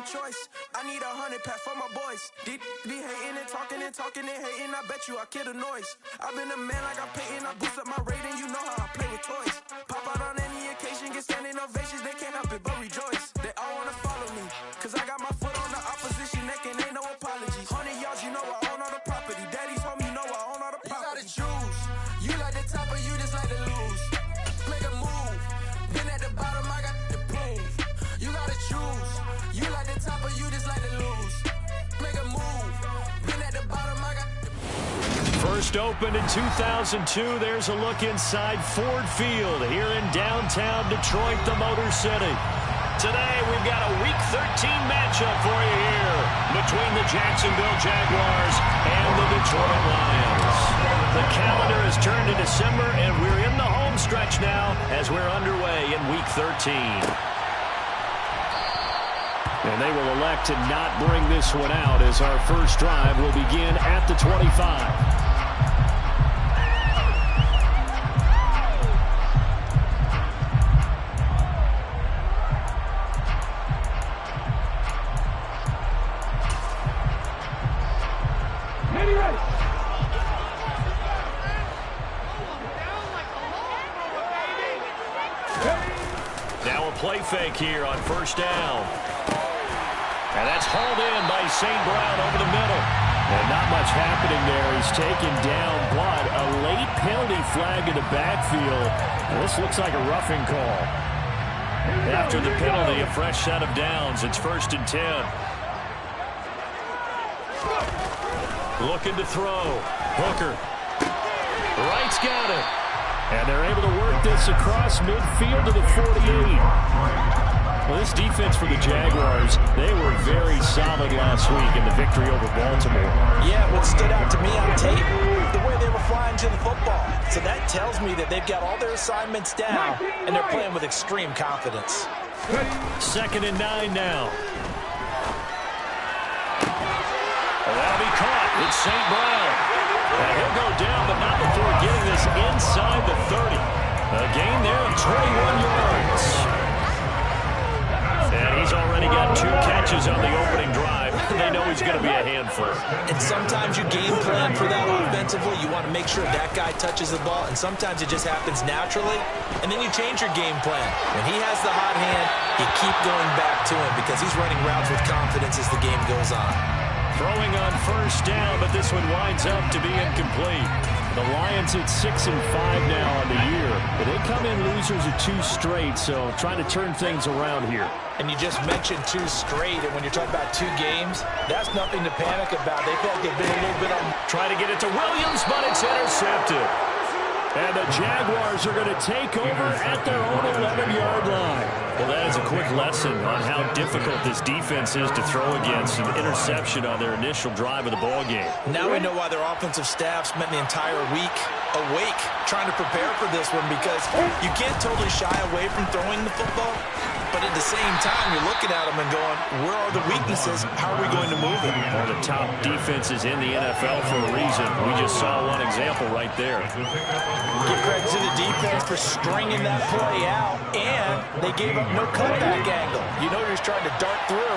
choice. I need 100 pack for my boys. Be hating and talking and talking and hating. I bet you I kill the noise. I've been a man like I'm Peyton. I boost up my rating. You know how I play with toys. Pop out on any occasion, get standing ovations. They can't help it but rejoice. They all wanna follow me, cause I got my foot on the opposition neck and ain't no apologies. 100 yards, you know I own all the property. Daddy's home, you know I own all the property. You gotta choose. You like the top or you just like to lose. Make a move. Been at the bottom, I got the proof. You gotta choose. You like the top or you just like to lose. Make a move. Been at the bottom, I got the First opened in 2002. There's a look inside Ford Field here in downtown Detroit, the Motor City. Today, we've got a Week 13 matchup for you here between the Jacksonville Jaguars and the Detroit Lions. The calendar has turned to December, and we're in the home stretch now as we're underway in Week 13. And they will elect to not bring this one out as our first drive will begin at the 25. Now a play fake here on first down. And that's hauled in by St. Brown over the middle. And not much happening there. He's taken down, but a late penalty flag in the backfield. And this looks like a roughing call. After the penalty, a fresh set of downs. It's 1st and 10. Looking to throw. Hooker. Wright's got it. And they're able to work this across midfield to the 48. Well, this defense for the Jaguars, they were very solid last week in the victory over Baltimore. Yeah, what stood out to me on tape, the way they were flying to the football. So that tells me that they've got all their assignments down, and they're playing with extreme confidence. 2nd and 9 now. That'll be caught. It's St. Brown. And he'll go down, but not before getting this inside the 30. A gain there of 21 yards. And he's already got 2 catches on the opening drive. They know he's going to be a handful. And sometimes you game plan for that offensively. You want to make sure that guy touches the ball, and sometimes it just happens naturally, and then you change your game plan. When he has the hot hand, you keep going back to him because he's running routes with confidence as the game goes on. Throwing on first down, but this one winds up to be incomplete. The Lions at 6-5 now on the year. But they come in losers of 2 straight, so trying to turn things around here. And you just mentioned 2 straight, and when you're talking about 2 games, that's nothing to panic about. They feel like they've been a little bit on. Trying to get it to Williams, but it's intercepted. And the Jaguars are going to take over at their own 11-yard line. Well, that is a quick lesson on how difficult this defense is to throw against. An interception on their initial drive of the ballgame. Now we know why their offensive staff spent the entire week awake trying to prepare for this one, because you can't totally shy away from throwing the football. But at the same time, you're looking at them and going, where are the weaknesses? How are we going to move it? One of the top defenses in the NFL for a reason. We just saw one example right there. Give credit to the defense for stringing that play out, and they gave up no cutback angle. You know he's trying to dart through.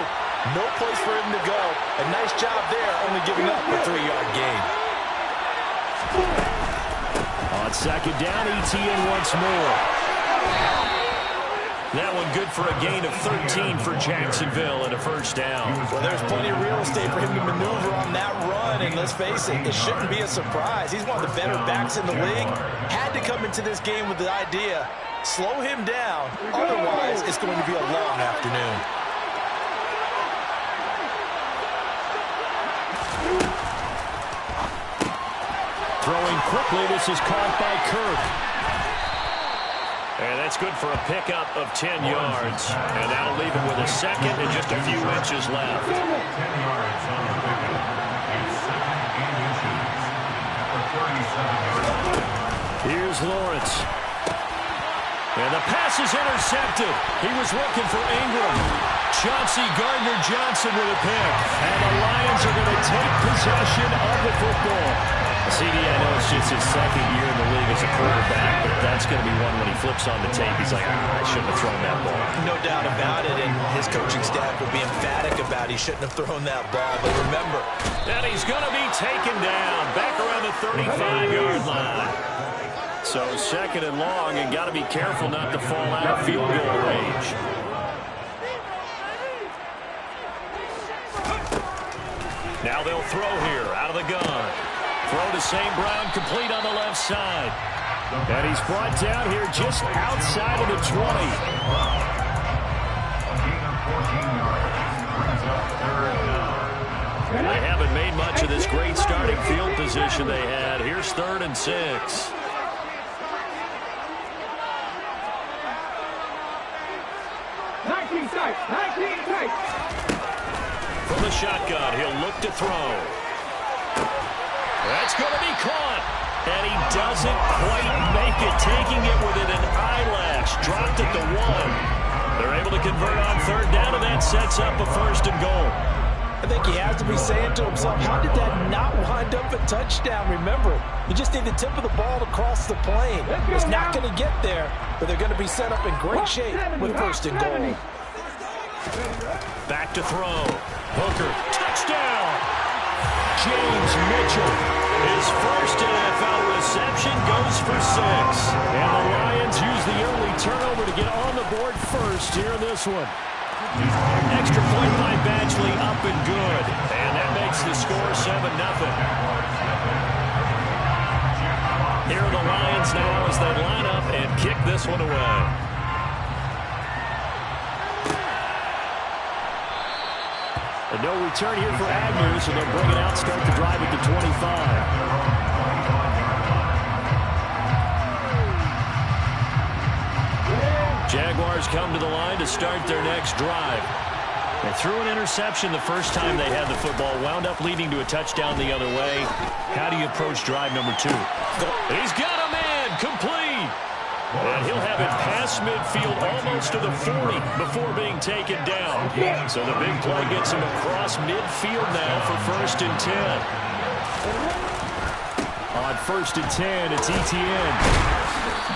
No place for him to go. A nice job there, only giving up a 3-yard gain. On 2nd down, ETN once more. That one good for a gain of 13 for Jacksonville and a first down. Well, there's plenty of real estate for him to maneuver on that run, and let's face it, it shouldn't be a surprise. He's one of the better backs in the league. Had to come into this game with the idea, slow him down, otherwise it's going to be a long afternoon. Throwing quickly, this is caught by Kirk. And that's good for a pickup of 10 yards. And that'll leave him with a second and just a few inches left. Here's Lawrence. And the pass is intercepted. He was looking for Ingram. Chauncey Gardner-Johnson with a pick. And the Lions are going to take possession of the football. CD, I know it's just his second year in the league as a quarterback, but that's going to be one when he flips on the tape. He's like, I shouldn't have thrown that ball. No doubt about it, and his coaching staff will be emphatic about he shouldn't have thrown that ball. But remember, and he's going to be taken down back around the 35-yard line. So second and long, and got to be careful not to fall out of field goal range. Now they'll throw here out of the gun. Throw to St. Brown, complete on the left side. And he's brought down here just outside of the 20. They haven't made much of this great starting field position they had. Here's 3rd and 6. From the shotgun, he'll look to throw. That's going to be caught. And he doesn't quite make it, taking it within an eyelash. Dropped it to 1. They're able to convert on 3rd down, and that sets up a 1st and goal. I think he has to be saying to himself, how did that not wind up a touchdown? Remember, you just need the tip of the ball to cross the plane. It's not going to get there, but they're going to be set up in great shape with 1st and goal. Back to throw. Hooker, touchdown! James Mitchell, his first NFL reception, goes for 6. And the Lions use the early turnover to get on the board first here in this one. Extra point by Badgley, up and good. And that makes the score 7-0. Here are the Lions now as they line up and kick this one away. And no return here for Agnew, so they'll bring it out, start the drive at the 25. Jaguars come to the line to start their next drive. They threw an interception the first time they had the football, wound up leading to a touchdown the other way. How do you approach drive number 2? He's got a man, complete. And he'll have it past midfield almost to the 40 before being taken down. So the big play gets him across midfield now for 1st and 10. On 1st and 10, it's Etienne.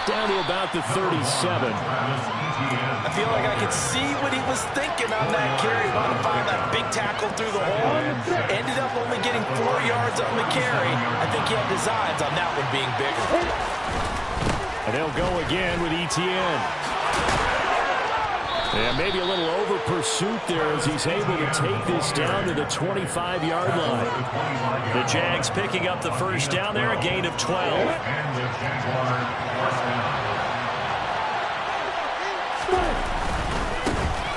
Down to about the 37. I feel like I could see what he was thinking on that carry. Wanted to find that big tackle through the hole. Ended up only getting 4 yards on the carry. I think he had designs on that one being bigger. And they'll go again with Etienne. And maybe a little over pursuit there as he's able to take this down to the 25-yard line. The Jags picking up the 1st down there, a gain of 12.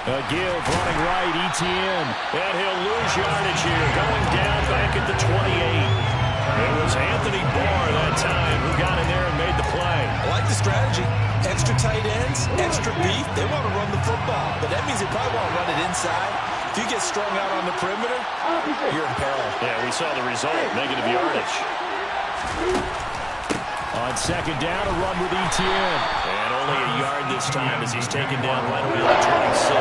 A give running right, Etienne. And he'll lose yardage here, going down back at the 28. It was Anthony Barr that time who got in there and made the play. I like the strategy. Extra tight ends, extra beef. They want to run the football, but that means they probably want to run it inside. If you get strung out on the perimeter, you're in peril. Yeah, we saw the result, negative yardage. On 2nd down, a run with Etienne. And only a yard this time as he's taken down right away at the 26.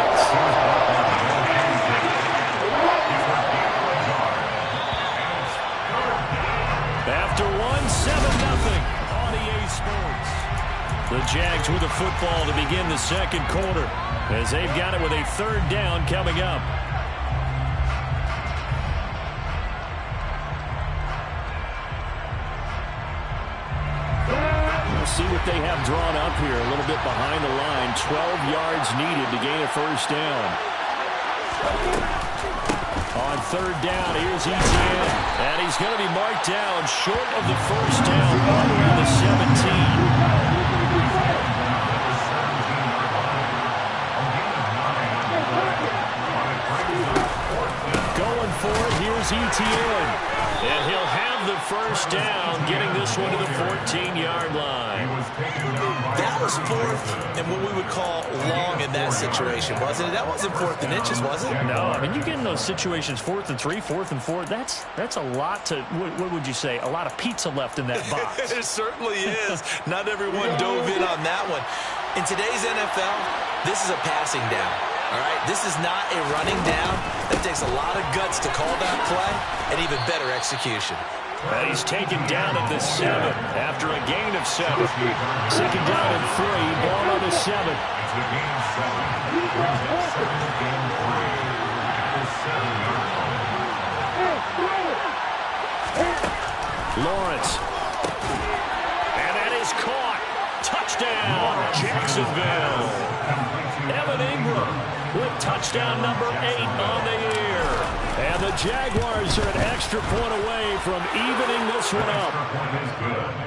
After 1, 7-0 on EA Sports. The Jags with the football to begin the 2nd quarter as they've got it with a 3rd down coming up. We'll see what they have drawn up here a little bit behind the line. 12 yards needed to gain a 1st down. On 3rd down, here's Etienne. And he's going to be marked down short of the 1st down, right around the 17. Going for it, here's Etienne. And he'll have the 1st down, getting this one to the 14-yard line. That was 4th and what we would call long in that situation, wasn't it? That wasn't 4th and inches, was it? No, I mean, you get in those situations, 4th and 3, 4th and 4. That's a lot to, what would you say, a lot of pizza left in that box. It certainly is. Not everyone dove in on that one. In today's NFL, this is a passing down. All right, this is not a running down. That takes a lot of guts to call that play and even better execution. And he's taken down at the 7 after a gain of 7. Second down and 3, ball on the 7. Lawrence. And that is caught. Touchdown, Jacksonville. Evan Ingram with touchdown number 8 on the year. And the Jaguars are an extra point away from evening this one up.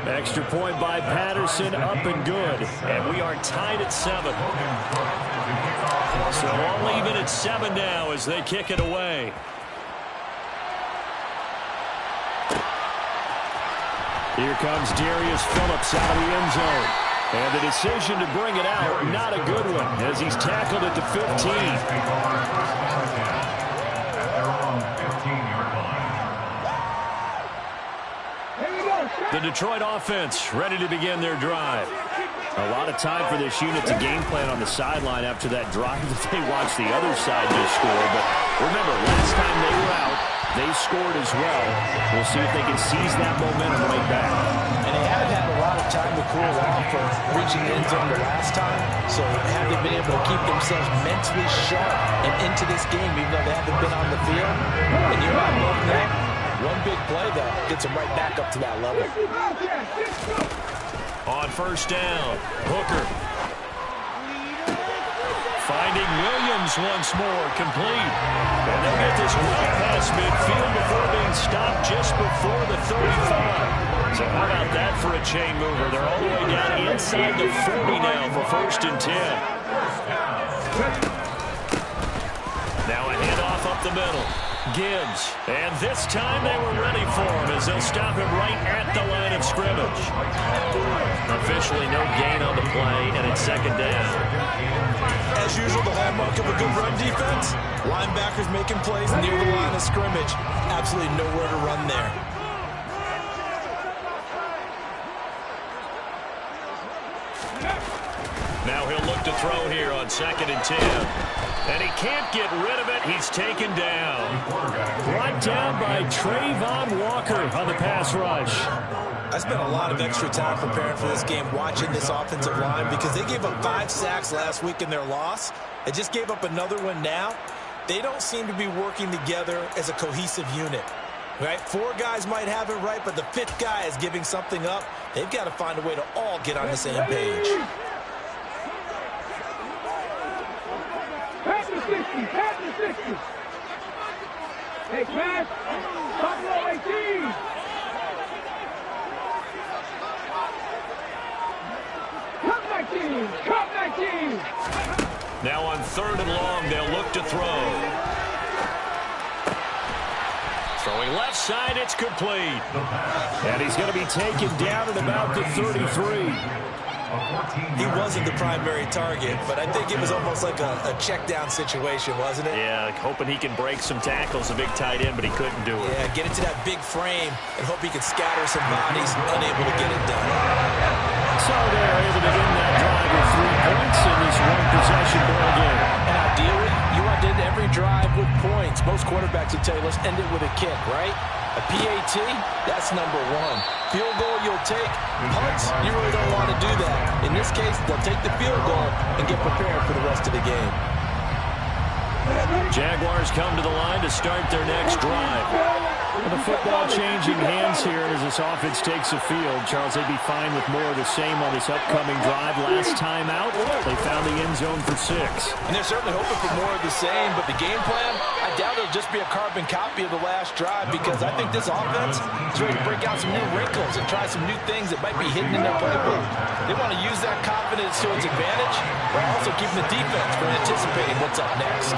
Extra point by Patterson, up and good. And we are tied at 7. So all even at 7 now as they kick it away. Here comes Darius Phillips out of the end zone. And the decision to bring it out, not a good one, as he's tackled at the 15. The Detroit offense ready to begin their drive. A lot of time for this unit to game plan on the sideline after that drive that they watched the other side just score. But remember, last time they were out, they scored as well. We'll see if they can seize that momentum right back. And they haven't had a lot of time to cool off from reaching the end zone the last time. So have they been able to keep themselves mentally sharp and into this game, even though they haven't been on the field? And you're not loving that. One big play, though, gets them right back up to that level. On first down, Hooker. Finding Williams once more, complete. And they'll get this well past midfield before being stopped just before the 35. So how about that for a chain mover? They're all the way down inside the 40 now for first and 10. Now a handoff up the middle. Gibbs. And this time they were ready for him as they'll stop him right at the line of scrimmage. Officially no gain on the play, and it's second down. As usual, the hallmark of a good run defense, linebackers making plays near the line of scrimmage. Absolutely nowhere to run there. Now he'll look to throw here on second and 10. And he can't get rid of it. He's taken down. Brought down by Trayvon Walker on the pass rush. I spent a lot of extra time preparing for this game, watching this offensive line, because they gave up 5 sacks last week in their loss. They just gave up another one now. They don't seem to be working together as a cohesive unit. Right? 4 guys might have it right, but the 5th guy is giving something up. They've got to find a way to all get on the same page. Pass the 60. Hey, Cash. Buffalo 18. Cup 19. Now on third and long, they'll look to throw. Throwing left side, it's complete. And he's going to be taken down at about the 33. He wasn't the primary target, but I think it was almost like a check-down situation, wasn't it? Yeah, hoping he can break some tackles, a big tight end, but he couldn't do it. Yeah, get into that big frame and hope he can scatter some bodies, unable to get it done. So they're able to end that drive with 3 points in this one-possession ball game. And ideally, you want to end every drive with points. Most quarterbacks would tell you, let's end it with a kick, right? A PAT, that's number 1. Field goal you'll take. Punts, you really don't want to do that. In this case, they'll take the field goal and get prepared for the rest of the game. Jaguars come to the line to start their next drive. And the football changing hands here as this offense takes the field. Charles, they'd be fine with more of the same on this upcoming drive. Last time out, they found the end zone for 6. And they're certainly hoping for more of the same, but the game plan, I doubt it'll just be a carbon copy of the last drive, because I think this offense is ready to break out some new wrinkles and try some new things that might be hidden in their playbook. They want to use that confidence to its advantage, while also keeping the defense from anticipating what's up next.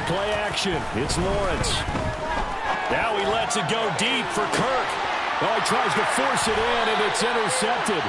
Play action. It's Lawrence. Now he lets it go deep for Kirk. Oh, he tries to force it in, and it's intercepted.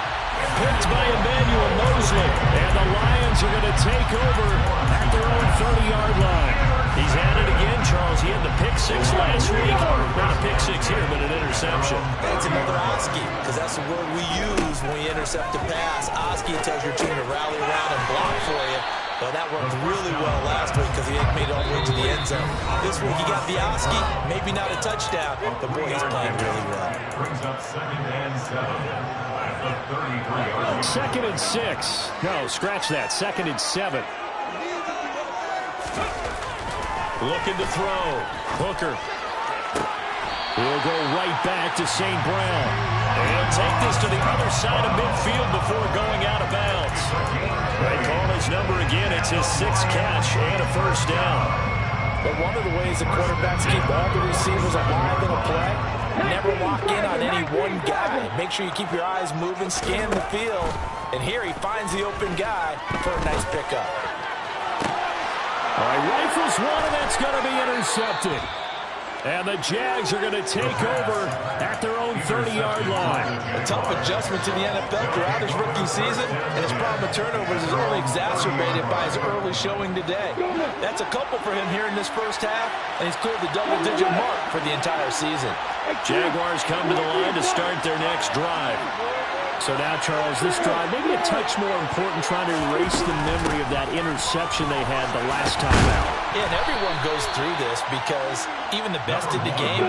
Picked by Emmanuel Mosley. And the Lions are going to take over at their own 30-yard line. He's at it again, Charles. He had the pick 6 last week. Not a pick 6 here, but an interception. interception. That's another Oski, because that's the word we use when we intercept a pass. Oski tells your team to rally around and block for you. Well, that worked really well last week because he made it all the way to the end zone. This week he got the Oski, maybe not a touchdown, but boy, he's playing really well. Brings up 2nd and 7 at the 33-yard line. 2nd and 6. No, scratch that. 2nd and 7. Looking to throw. Hooker. He'll go right back to St. Brown. And take this to the other side of midfield before going out of bounds. They call his number again. It's his 6th catch and a first down. But one of the ways the quarterbacks keep all the receivers alive in a play, never lock in on any one guy. Make sure you keep your eyes moving, scan the field. And here he finds the open guy for a nice pickup. All right, rifles one, and that's going to be intercepted. And the Jags are going to take over at their own 30-yard line. A tough adjustment to the NFL throughout his rookie season, and his problem with turnovers is only exacerbated by his early showing today. That's a couple for him here in this first half, and he's cleared the double-digit mark for the entire season. Jaguars come to the line to start their next drive. So now, Charles, this drive, maybe a touch more important, trying to erase the memory of that interception they had the last time out. Yeah, and everyone goes through this because even the best in the game,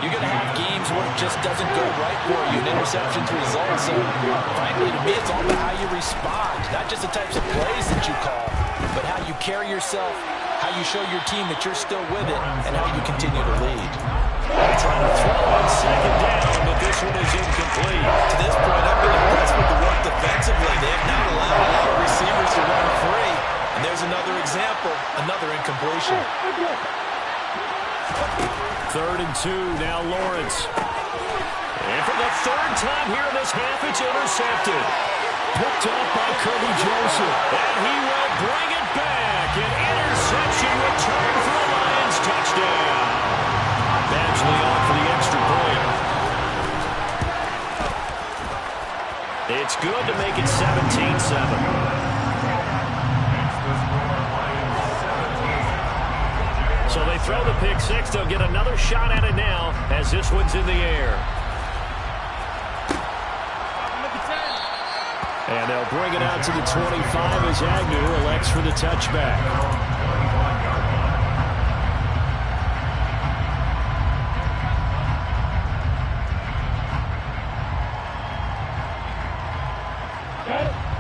you're going to have games where it just doesn't go right for you, and interceptions result. So, frankly, to me, it's all about how you respond, not just the types of plays that you call, but how you carry yourself, how you show your team that you're still with it, and how you continue to lead. Trying to throw on 2nd down, but this one is incomplete. To this point, I've been impressed with the work defensively. They have not allowed a lot of receivers to run free. And there's another example, another incompletion. 3rd and 2, now Lawrence. And for the 3rd time here in this half, it's intercepted. Picked up by Kirby Joseph. And he will bring it back. An interception return for the Lions. Touchdown. Badgley on for the extra point. It's good to make it 17-7. So they throw the pick six. They'll get another shot at it now as this one's in the air. And they'll bring it out to the 25 as Agnew elects for the touchback.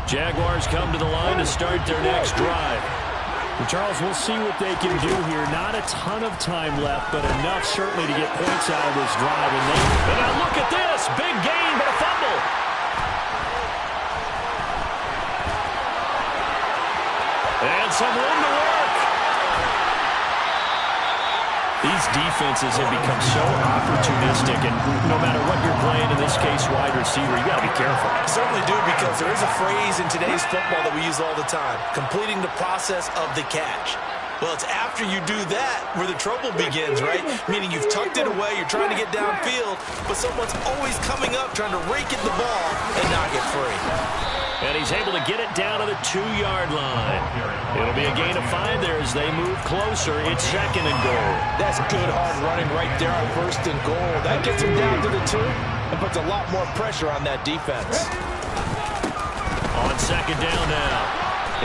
Jaguars come to the line to start their next drive. And Charles, we'll see what they can do here. Not a ton of time left, but enough certainly to get points out of this drive. And now look at this. Big gain, but a fumble. And some room to work. These defenses have become so opportunistic, and no matter what you're playing, in this case, wide receiver, you got to be careful. I certainly do, because there is a phrase in today's football that we use all the time, completing the process of the catch. Well, it's after you do that where the trouble begins, right? Meaning you've tucked it away, you're trying to get downfield, but someone's always coming up trying to rake at the ball and not get free. And he's able to get it down to the 2-yard line. It'll be a gain of 5 there as they move closer. It's 2nd and goal. That's good hard running right there on 1st and goal. That gets him down to the 2 and puts a lot more pressure on that defense. On 2nd down now.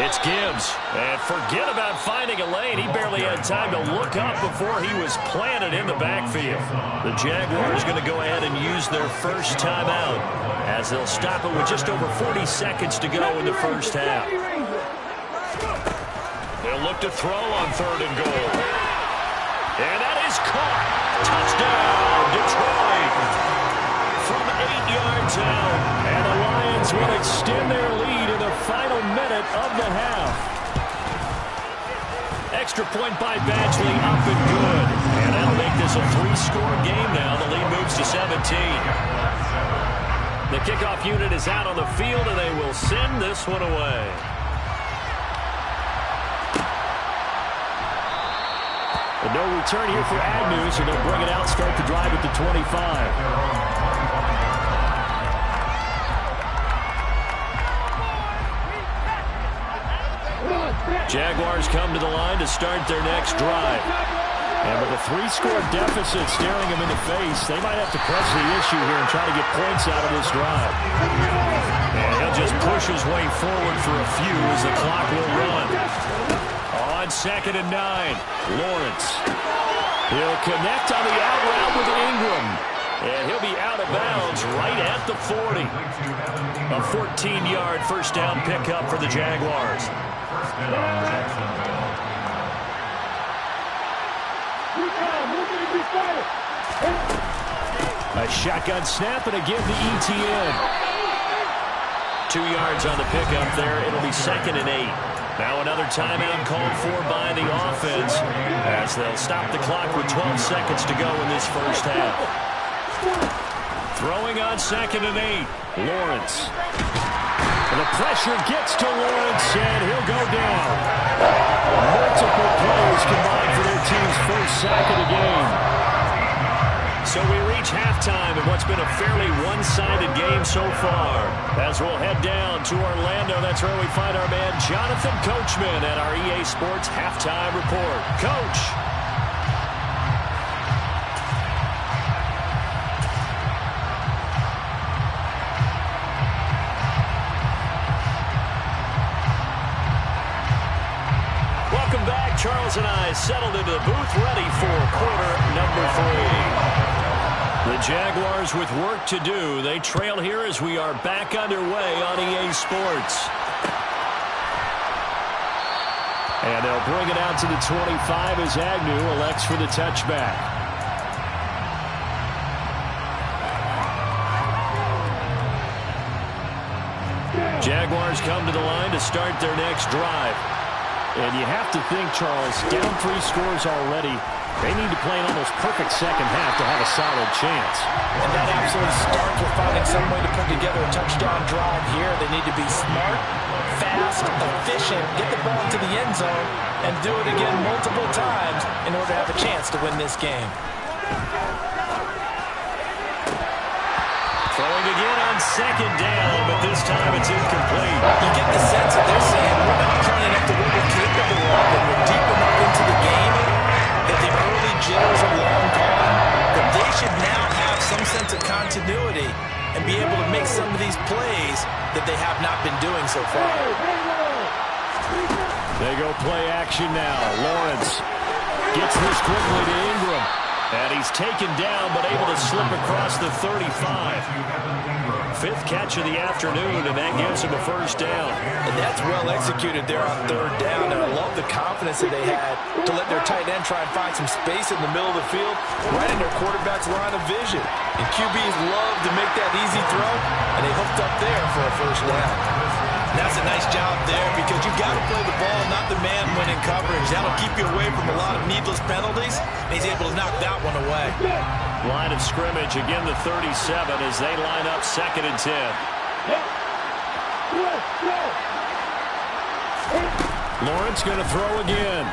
It's Gibbs. And forget about finding a lane. He barely had time to look up before he was planted in the backfield. The Jaguars going to go ahead and use their first timeout as they'll stop it with just over 40 seconds to go in the first half. They'll look to throw on 3rd and goal. And that is caught. Touchdown, Detroit. From 8 yards out. And the Lions will extend their lead in the final minute of the half. Extra point by Badgley, up and good. And that'll make this a 3-score game now. The lead moves to 17. The kickoff unit is out on the field, and they will send this one away. And no return here for Agnew, so they'll bring it out, start the drive at the 25. Jaguars come to the line to start their next drive. And with a 3-score deficit staring him in the face, they might have to press the issue here and try to get points out of this drive. And he'll just push his way forward for a few as the clock will run. On 2nd and 9, Lawrence. He'll connect on the out route with Ingram. And he'll be out of bounds right at the 40. A 14-yard first down pickup for the Jaguars. First down, Jacksonville. A shotgun snap and again to ETN. 2 yards on the pickup there. It'll be 2nd and 8. Now another timeout called for by the offense as they'll stop the clock with 12 seconds to go in this first half. Throwing on 2nd and 8. Lawrence. And the pressure gets to Lawrence, and he'll go down. Multiple players combined for their team's first sack of the game. So we reach halftime in what's been a fairly one-sided game so far. As we'll head down to Orlando, that's where we find our man Jonathan Coachman at our EA Sports Halftime Report. Coach. Welcome back. Charles and I settled into the booth ready for quarter number 3. The Jaguars with work to do. They trail here as we are back underway on EA Sports. And they'll bring it out to the 25 as Agnew elects for the touchback. Jaguars come to the line to start their next drive. And you have to think, Charles, down 3 scores already. They need to play an almost perfect second half to have a solid chance. And that absolutely starts with finding some way to put together a touchdown drive here. They need to be smart, fast, efficient, get the ball into the end zone, and do it again multiple times in order to have a chance to win this game. Throwing again on 2nd down, but this time it's incomplete. You get the sense that they're saying we're not playing up to what we're capable of, and we're deep enough into the game that the early jitters are long gone, but they should now have some sense of continuity and be able to make some of these plays that they have not been doing so far. They go play action now. Lawrence gets this quickly to Ingram. And he's taken down, but able to slip across the 35. 5th catch of the afternoon, and that gives him a first down. And that's well executed there on 3rd down. And I love the confidence that they had to let their tight end try and find some space in the middle of the field, right in their quarterback's line of vision. And QBs love to make that easy throw, and they hooked up there for a first down. That's a nice job there because you've got to play the ball, not the man when in coverage. That'll keep you away from a lot of needless penalties. And he's able to knock that one away. Line of scrimmage, again the 37 as they line up 2nd and 10. Lawrence going to throw again.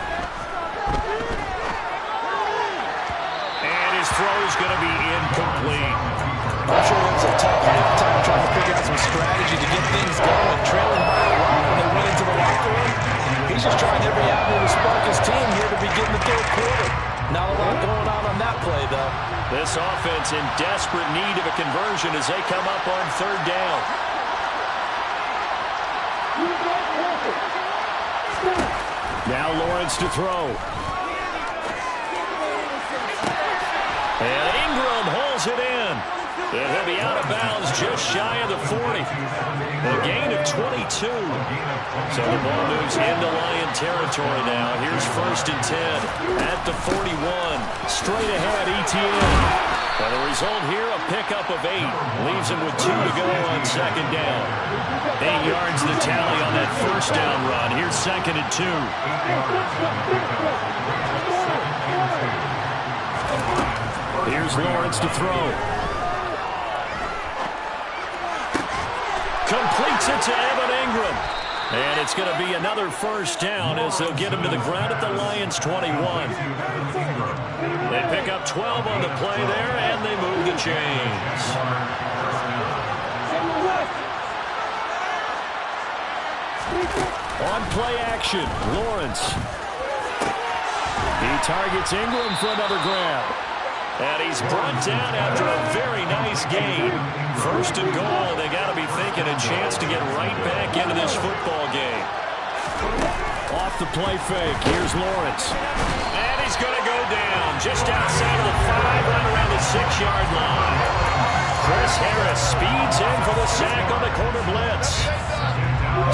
And his throw is going to be incomplete. I'm sure it was a tough halftime trying to figure out some strategy to get things going. Trailing by a lot when they went into the locker room. He's just trying every avenue to spark his team here to begin the 3rd quarter. Not a lot going on that play, though. This offense in desperate need of a conversion as they come up on 3rd down. Now Lawrence to throw. And Ingram holds it in. And he'll be out of bounds just shy of the 40. A gain of 22. So the ball moves into Lion territory now. Here's 1st and 10 at the 41. Straight ahead, ETN. And the result here, a pickup of 8. Leaves him with 2 to go on 2nd down. 8 yards the tally on that first down run. Here's 2nd and 2. Here's Lawrence to throw. Completes it to Evan Ingram. And it's going to be another first down as they'll get him to the ground at the Lions 21. They pick up 12 on the play there, and they move the chains. On play action, Lawrence. He targets Ingram for another grab. And he's brought down after a very nice gain. First and goal, and they got to be thinking a chance to get right back into this football game. Off the play fake, here's Lawrence. And he's going to go down just outside of the 5, right around the 6-yard line. Chris Harris speeds in for the sack on the corner blitz.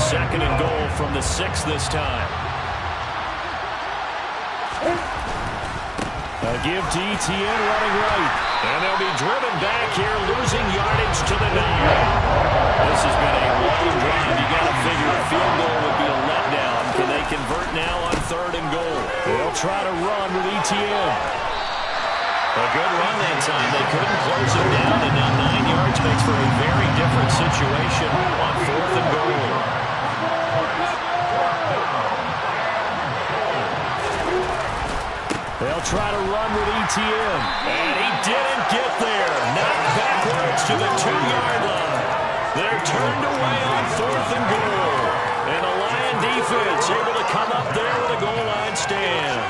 Second and goal from the 6 this time. A give to Etienne running right. And they'll be driven back here, losing yardage to the 9. This has been a long drive. You got to figure a field goal would be a letdown. Can they convert now on 3rd and goal? They'll try to run with Etienne. A good run that time. They couldn't close it down, and now 9 yards makes for a very different situation on 4th and goal. They'll try to run with Etienne. And he didn't get there. Knocked backwards to the 2-yard line. They're turned away on 4th and goal. And the Lion defense able to come up there with a goal line stand.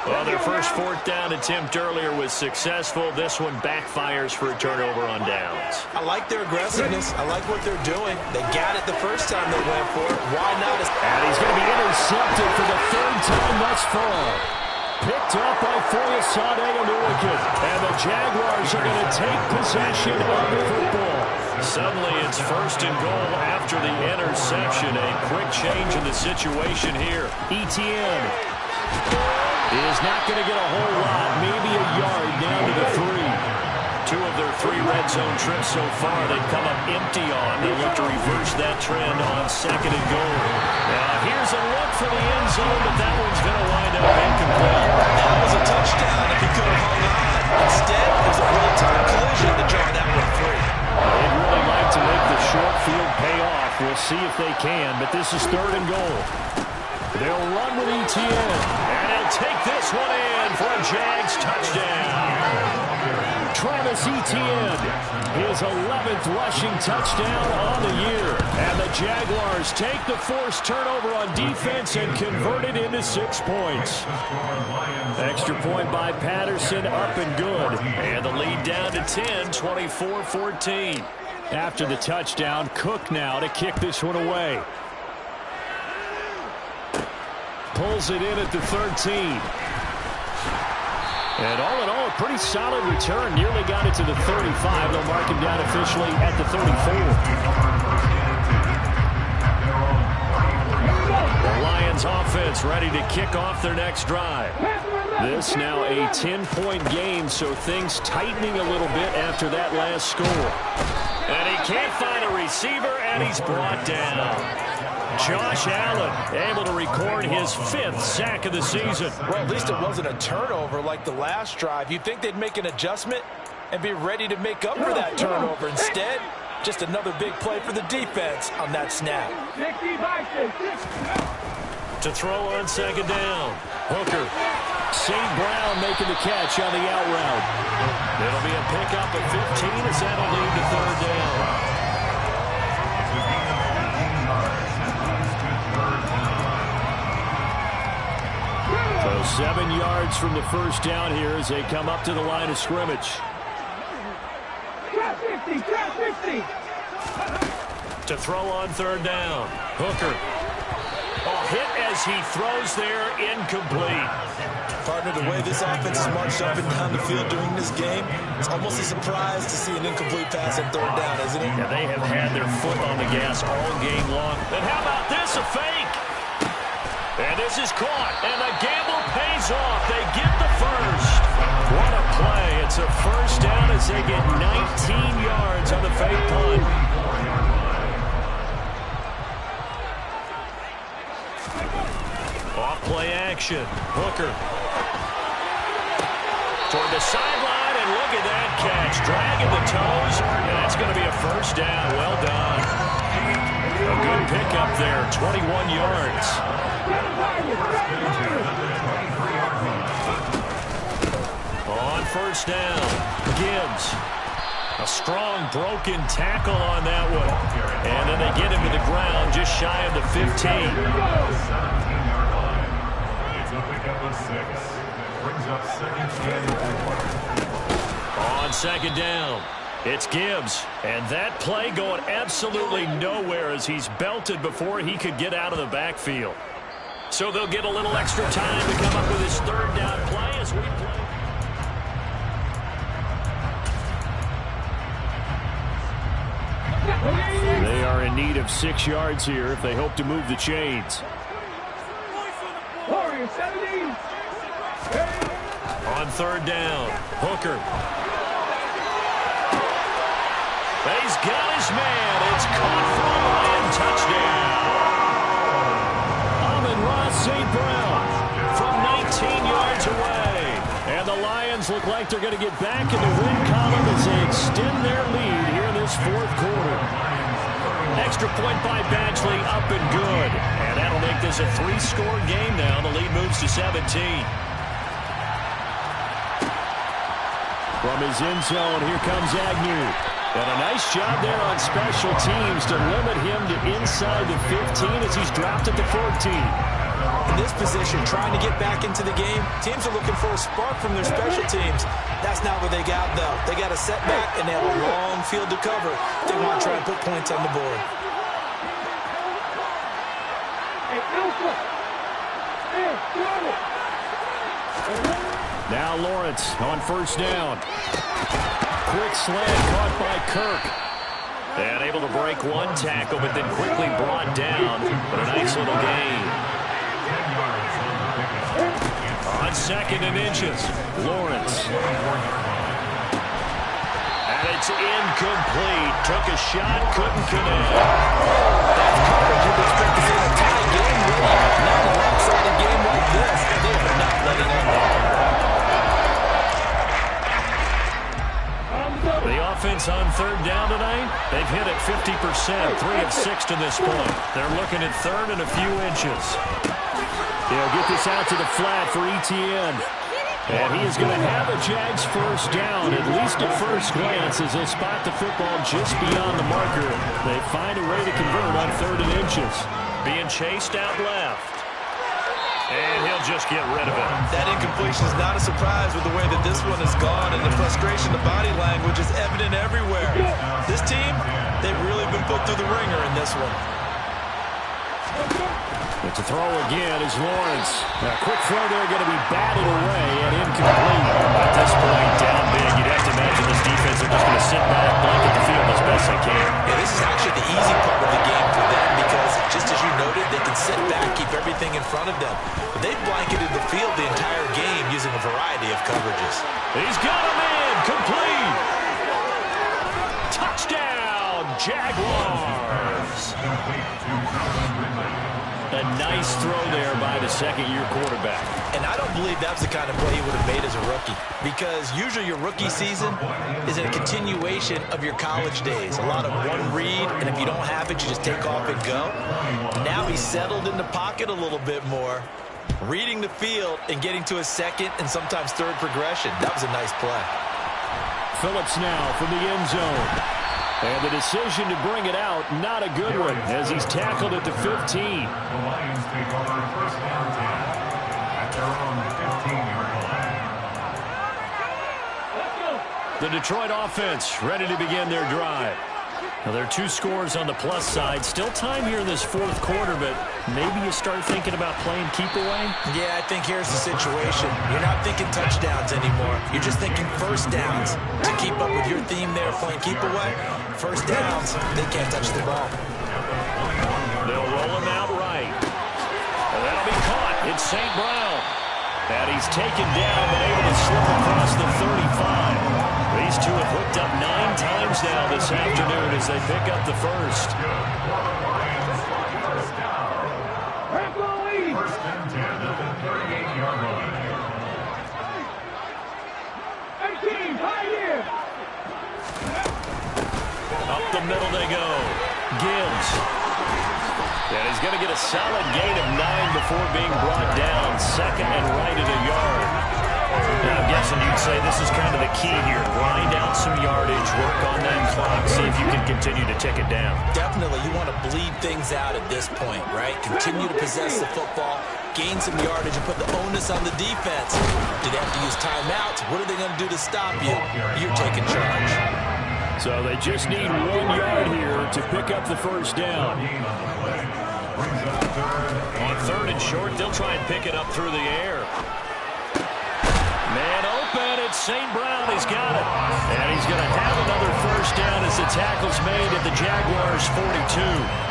Well, their first 4th down attempt earlier was successful. This one backfires for a turnover on downs. I like their aggressiveness. I like what they're doing. They got it the first time they went for it. Why not? And he's going to be intercepted for the 3rd time thus far. Picked up by Foyesade Oluwakin. And the Jaguars are going to take possession of the football. Suddenly it's 1st and goal after the interception. A quick change in the situation here. Etienne is not going to get a whole lot. Maybe a yard down to the 3. 2 of their 3 red zone trips so far they've come up empty on. They look to reverse that trend on 2nd and goal. Now here's a look for the end zone, but that one's going to wind up incomplete. That was a touchdown if he could have hung on. Instead, it was a real-time collision to draw that one free. They'd really like to make the short field pay off. We'll see if they can, but this is 3rd and goal. They'll run with Etienne, and he'll take this one in for a Jags touchdown. Travis Etienne, his 11th rushing touchdown on the year. And the Jaguars take the forced turnover on defense and convert it into 6 points. Extra point by Patterson, up and good. And the lead down to 10, 24-14. After the touchdown, Cook now to kick this one away. Pulls it in at the 13. And all in all, a pretty solid return. Nearly got it to the 35. They'll mark him down officially at the 34. The Lions offense ready to kick off their next drive. This now a 10-point game, so things tightening a little bit after that last score. And he can't find a receiver, and he's brought down. Josh Allen able to record his 5th sack of the season. Well, at least it wasn't a turnover like the last drive. You'd think they'd make an adjustment and be ready to make up for that turnover. Instead, just another big play for the defense on that snap. To throw on 2nd down. Hooker. St. Brown making the catch on the out route. It'll be a pickup of 15 as that'll lead to 3rd down. So 7 yards from the first down here as they come up to the line of scrimmage. To throw on 3rd down. Hooker. Hit as he throws there, incomplete. Partner, the way this offense has marched up and down the field during this game, it's almost a surprise to see an incomplete pass on 3rd down, isn't it? Yeah, they have had their foot on the gas all game long. And how about this, a fake? And this is caught, and the gamble pays off. They get the first. What a play. It's a first down as they get 19 yards on the fake punt. Off-play action. Hooker. Toward the sideline, and look at that catch. Dragging the toes, and that's going to be a first down. Well done. A good pickup there, 21 yards. On first down, Gibbs. A strong broken tackle on that one. And then they get him to the ground just shy of the 15. 6. Brings up second and 4. On second down, it's Gibbs. And that play going absolutely nowhere as he's belted before he could get out of the backfield. So they'll get a little extra time to come up with his third down play as we play. They are in need of 6 yards here if they hope to move the chains. Warriors 70. On third down, Hooker. He's got his man. It's caught for a Lion touchdown. Amon-Ra St. Brown from 19 yards away. And the Lions look like they're going to get back in the win column as they extend their lead here in this fourth quarter. Extra point by Badgley, up and good. And that'll make this a 3-score game now. The lead moves to 17. From his end zone, here comes Agnew. And a nice job there on special teams to limit him to inside the 15 as he's dropped at the 14. In this position, trying to get back into the game, teams are looking for a spark from their special teams. That's not what they got, though. They got a setback, and they have a long field to cover. They want to try and put points on the board. Now Lawrence on first down. Quick slant caught by Kirk. And able to break one tackle, but then quickly brought down. But a nice little gain. On second and inches, Lawrence. And it's incomplete. Took a shot, couldn't connect. That's coverage you'd expect to see in a tie game, really. Not a lopsided game like this. They are not letting up that. The offense on third down tonight, they've hit it 50%, 3 of 6 to this point. They're looking at third and a few inches. They'll get this out to the flat for Etienne. And he is going to have a Jags first down, at least at first glance, as they'll spot the football just beyond the marker. They find a way to convert on third and inches. Being chased out left. And he'll just get rid of it. That incompletion is not a surprise with the way that this one has gone, and the frustration, the body language is evident everywhere. This team, they've really been put through the ringer in this one. But to throw again is Lawrence. A quick throw there going to be batted away and incomplete. At this point, down big, you'd have to imagine this defense are just going to sit back, blanket the field as best they can. Yeah, this is actually the easy part of the game for them because, just as you noted, they can sit back, keep everything in front of them. But they've blanketed the field the entire game using a variety of coverages. He's got a man, complete. Touchdown, Jaguars. A nice throw there by the second-year quarterback. And I don't believe that's the kind of play he would have made as a rookie, because usually your rookie season is a continuation of your college days. A lot of one read, and if you don't have it, you just take off and go. Now he's settled in the pocket a little bit more, reading the field and getting to a second and sometimes third progression. That was a nice play. Phillips now from the end zone. And the decision to bring it out, not a good one, as he's tackled at the 15. The Lions take over first down 10 at their own 15-yard line. The Detroit offense ready to begin their drive. Now, there are 2 scores on the plus side. Still time here in this fourth quarter, but maybe you start thinking about playing keep away? Yeah, I think here's the situation. You're not thinking touchdowns anymore. You're just thinking first downs to keep up with your theme there, playing keep away. First downs, they can't touch the ball. They'll roll him out right. And that'll be caught. It's St. Brown. And he's taken down, but able to slip across the 35. These two have hooked up 9 times now this afternoon as they pick up the first. First and 10 at the 38-yard line. 18, high here. Up the middle they go. Gibbs. And he's going to get a solid gain of 9 before being brought down. Second and right at a yard. Now, I'm guessing you'd say this is kind of the key here. Grind out some yardage, work on that clock, see if you can continue to tick it down. Definitely, you want to bleed things out at this point, right? Continue to possess the football, gain some yardage, and put the onus on the defense. Do they have to use timeouts? What are they going to do to stop you? You're taking charge. So they just need 1 yard here to pick up the first down. On 3rd and short, they'll try and pick it up through the air. Man open, it's St. Brown. He's got it. And he's going to have another first down as the tackle's made at the Jaguars' 42.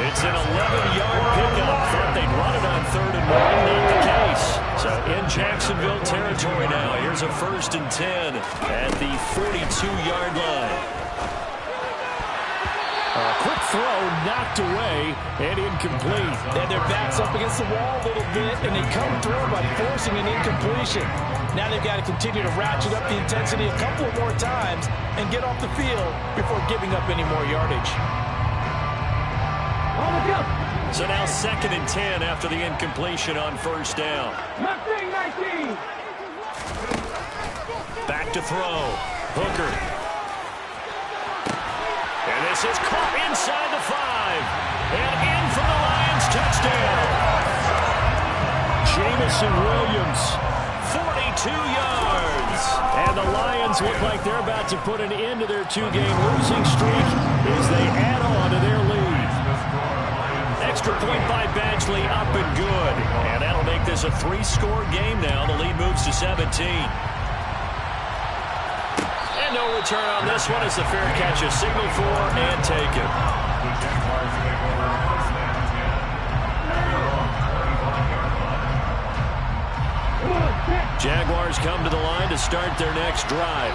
It's an 11-yard pickup. Thought they'd run it on 3rd and 1. Not the case. So in Jacksonville territory now. Here's a 1st and 10 at the 42-yard line. A quick throw knocked away and incomplete. And their back's up against the wall a little bit, and they come through by forcing an incompletion. Now they've got to continue to ratchet up the intensity a couple more times and get off the field before giving up any more yardage. So now 2nd and 10 after the incompletion on first down. 19. Back to throw. Hooker. And this is caught inside the 5. And in for the Lions touchdown. Jamison Williams, 42 yards. And the Lions look like they're about to put an end to their 2-game losing streak as they add on to their lead. Extra point by Badgley, up and good. And that'll make this a 3-score game now. The lead moves to 17. No return on this one as the fair catch is signaled for and taken. Jaguars come to the line to start their next drive.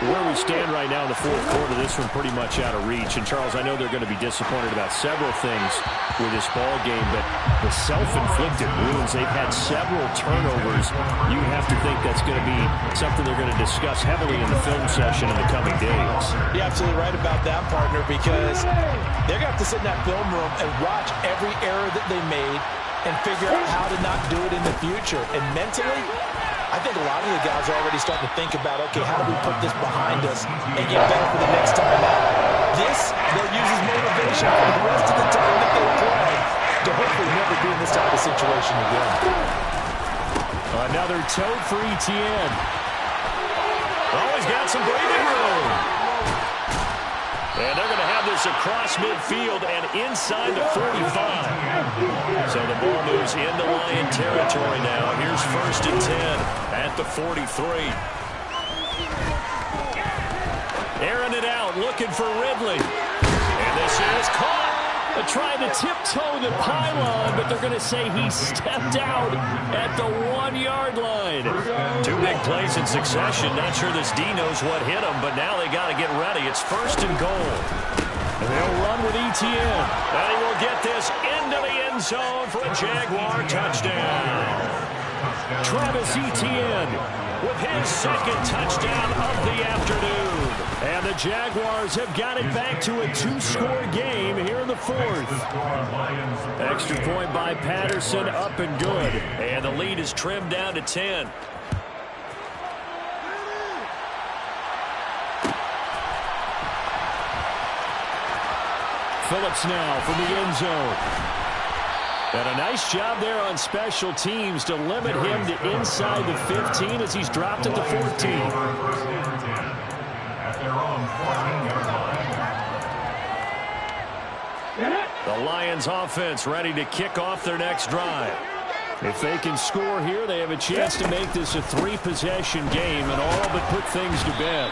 Where we stand right now in the 4th quarter, this one pretty much out of reach. And, Charles, I know they're going to be disappointed about several things with this ball game, but the self-inflicted wounds, they've had several turnovers. You have to think that's going to be something they're going to discuss heavily in the film session in the coming days. You're absolutely right about that, partner, because they're going to have to sit in that film room and watch every error that they made and figure out how to not do it in the future. And mentally, I think a lot of the guys are already starting to think about, okay, how do we put this behind us and get better for the next time out? This, they'll use as motivation for the rest of the time that they play to hopefully never be in this type of situation again. Another tote for Etienne. Oh, he's got some breathing room. And they're going to have this across midfield and inside the 45. So the ball moves into Lion territory now. Here's 1st and 10 at the 43. Airing it out, looking for Ridley. And this is caught. They're trying to tiptoe the pylon, but they're going to say he stepped out at the 1-yard line. 2 big plays in succession. Not sure this D knows what hit him, but now they got to get ready. It's 1st and goal. And they'll run with Etienne. And he will get this into the end zone for a Jaguar touchdown. Travis Etienne with his 2nd touchdown of the afternoon. And the Jaguars have got it back to a 2-score game here in the 4th. Extra point by Patterson, up and good. And the lead is trimmed down to 10. Phillips now from the end zone. And a nice job there on special teams to limit him to inside the 15 as he's dropped at the 14. The Lions offense ready to kick off their next drive. If they can score here, they have a chance to make this a 3-possession game and all but put things to bed.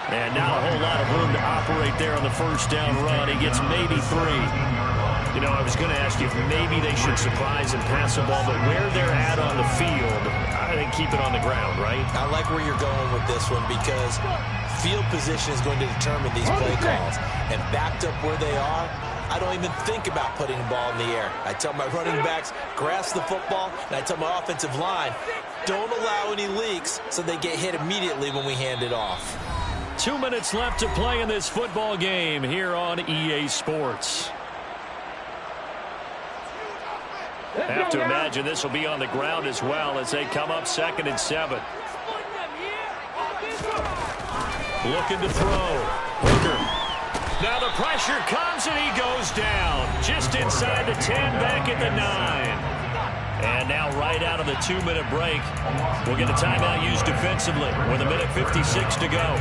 And not a whole lot of room to operate there on the first down run. He gets maybe 3. You know, I was going to ask you if maybe they should surprise and pass the ball, but where they're at on the field, I think keep it on the ground, right? I like where you're going with this one because field position is going to determine these play calls. And backed up where they are, I don't even think about putting the ball in the air. I tell my running backs, grasp the football, and I tell my offensive line, don't allow any leaks so they get hit immediately when we hand it off. 2 minutes left to play in this football game here on EA Sports. Have to imagine this will be on the ground as well as they come up 2nd and 7. Looking to throw. Hooker. Now the pressure comes and he goes down. Just inside the 10, back at the 9. And now right out of the 2-minute break, we'll get a timeout used defensively with 1:56 to go.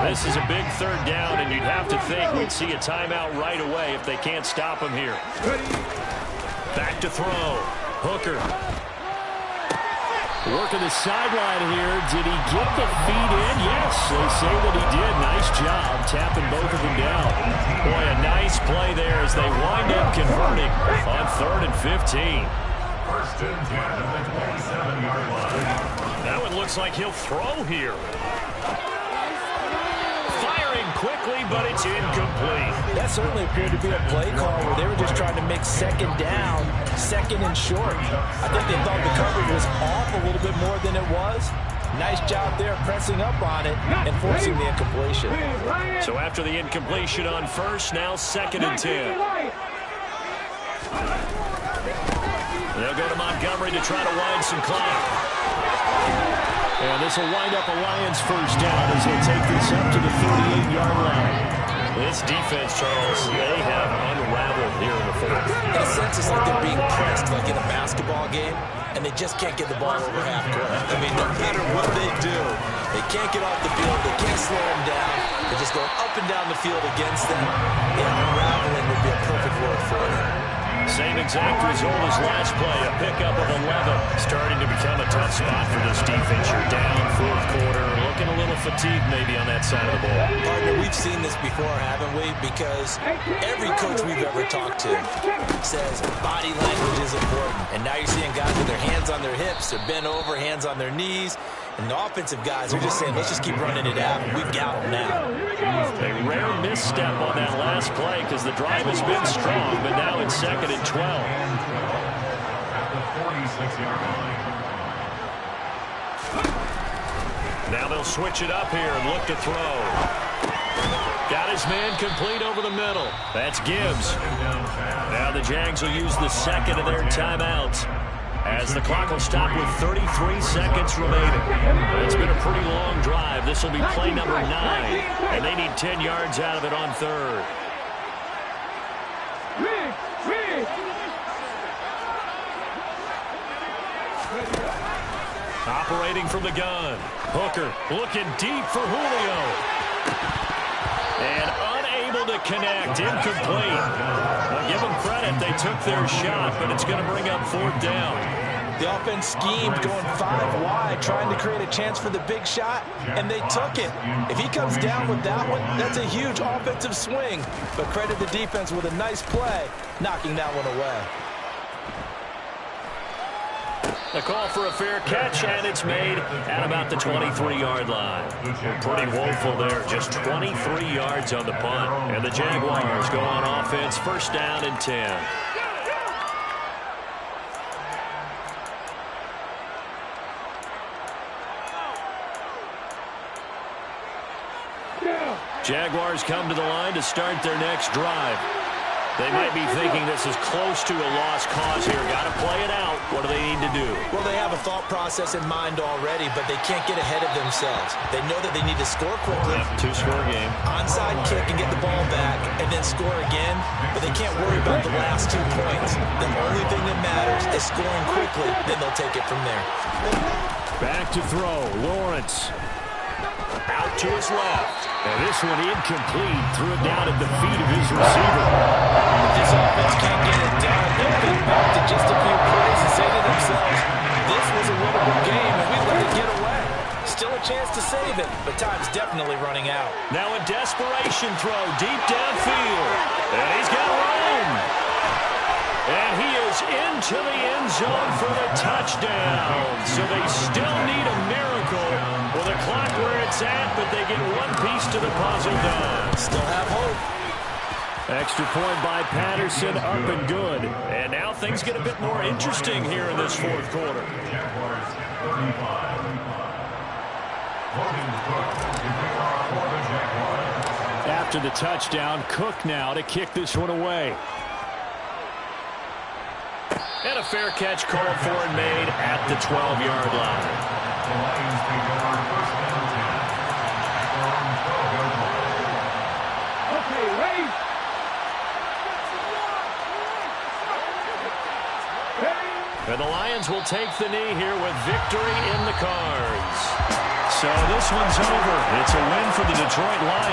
This is a big third down, and you'd have to think we'd see a timeout right away if they can't stop him here. Back to throw. Hooker. Working the sideline here. Did he get the feet in? Yes, they say that he did. Nice job tapping both of them down. Boy, a nice play there as they wind up converting on 3rd and 15. First and 10 at the 27-yard line. That one looks like he'll throw here. Firing quickly, but it's incomplete. That certainly appeared to be a play call where they were just trying to make second down, second and short. I think they thought the coverage was off a little bit more than it was. Nice job there pressing up on it and forcing the incompletion. So after the incompletion on first, now 2nd and 10. They'll go to Montgomery to try to wind some clock. And this will wind up a Lions first down as they take this up to the 38-yard line. This defense, Charles, they have unraveled here in the 4th. In a sense, it's like they're being pressed like in a basketball game, and they just can't get the ball over half court. I mean, no matter what they do, they can't get off the field. They can't slow them down. They're just going up and down the field against them. Yeah, unraveling would be a perfect word for it. Same exact result as last play, a pickup of 11. Starting to become a tough spot for this defense. You're down 4th quarter, looking a little fatigued maybe on that side of the ball. Partner, we've seen this before, haven't we? Because every coach we've ever talked to says body language is important. And now you're seeing guys with their hands on their hips, they're bent over, hands on their knees. And the offensive guys are just saying, let's just keep running it out. We've got them now. A rare misstep on that last play because the drive has been strong, but now it's 2nd and 12. At the 46-yard line. Now they'll switch it up here and look to throw. Got his man complete over the middle. That's Gibbs. Now the Jags will use the 2nd of their timeouts as the clock will stop with 33 seconds remaining. It's been a pretty long drive. This will be play number 9, and they need 10 yards out of it on 3rd. Operating from the gun. Hooker looking deep for Julio. And unable to connect. Incomplete. Well, give them credit. They took their shot, but it's going to bring up 4th down. The offense schemed going 5 wide, trying to create a chance for the big shot, and they took it. If he comes down with that one, that's a huge offensive swing. But credit the defense with a nice play, knocking that one away. The call for a fair catch, and it's made at about the 23-yard line. Pretty woeful there, just 23 yards on the punt. And the Jaguars go on offense, 1st down and 10. Jaguars come to the line to start their next drive. They might be thinking this is close to a lost cause here. Got to play it out. What do they need to do? Well, they have a thought process in mind already, but they can't get ahead of themselves. They know that they need to score quickly. Yep, 2-score game. Onside kick and get the ball back and then score again, but they can't worry about the last 2 points. The only thing that matters is scoring quickly, then they'll take it from there. Back to throw. Lawrence. Out to his left. And this one incomplete. Threw it down at the feet of his receiver. If this offense can't get it done, they'll think back to just a few plays and say to themselves, this was a winnable game and we let it get away. Still a chance to save it, but time's definitely running out. Now a desperation throw deep downfield. And he's got room. And he is into the end zone for the touchdown. So they still need a miracle with a clock where it's at, but they get one piece to the puzzle done. Still have hope. Extra point by Patterson, up and good. And now things get a bit more interesting here in this 4th quarter. Jaguars 35. Logan Cook to pick off for the Jaguars. After the touchdown, Cook now to kick this one away. And a fair catch called for and made at the 12-yard line. The Lions take over first down 10 at their own 12-yard line. Okay, ready? And the Lions will take the knee here with victory in the cards. So this one's over. It's a win for the Detroit Lions.